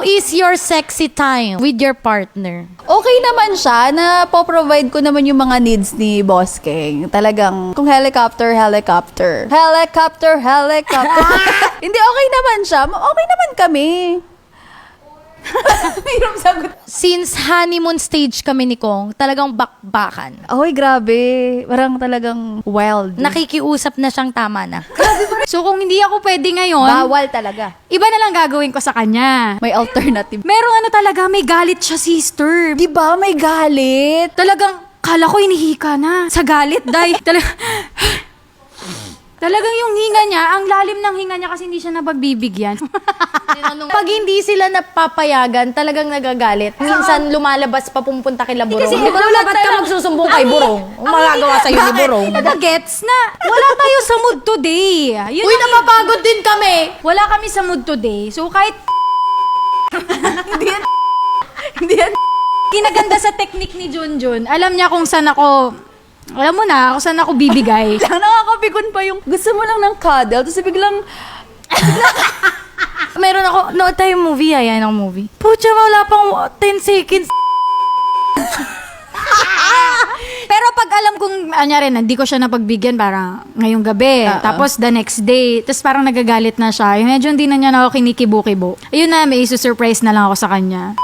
How is your sexy time with your partner? Okay naman siya, na po-provide ko naman yung mga needs ni Boss King. Talagang, kung helicopter. Hindi, okay naman siya. Okay naman kami. Mayroong sagot. Since honeymoon stage kami ni Kong, talagang bakbakan. Ay, grabe. Parang talagang wild. Nakikiusap na siyang tama na. So kung hindi ako pwede ngayon, Bawal talaga. iba na lang gagawin ko sa kanya. May alternative. Merong ano talaga, may galit siya, sister. Di ba may galit? Talagang, kala ko inihika na. Sa galit, day. Talagang yung hinga niya, ang lalim ng hinga niya kasi hindi siya napagbibigyan. Pag hindi sila napapayagan, talagang nagagalit. Minsan lumalabas pa pumunta kila Burong. Kasi Hindi ko alam ba't ka magsusumbong kay Burong. Ang magagawa sa'yo ni Burong. Gets na. Wala tayo sa mood today. Yun Uy, ang- napapagod din kami. Wala kami sa mood today. So kahit Hindi yan. kinaganda sa technique ni Junjun, alam niya kung saan ako, alam mo na, kung saan ako bibigay. Nakakapikon pa yung gusto mo lang ng cuddle, tapos biglang Meron ako, nood tayo movie, ayan ang movie. Pucha, wala pang 10 seconds. Pero pag alam kong, anyari, hindi ko siya napagbigyan parang ngayong gabi, tapos the next day, tapos parang nagagalit na siya, yung medyo hindi na niya ako kinikibo-kibo. Ayun na, may isu-surprise na lang ako sa kanya.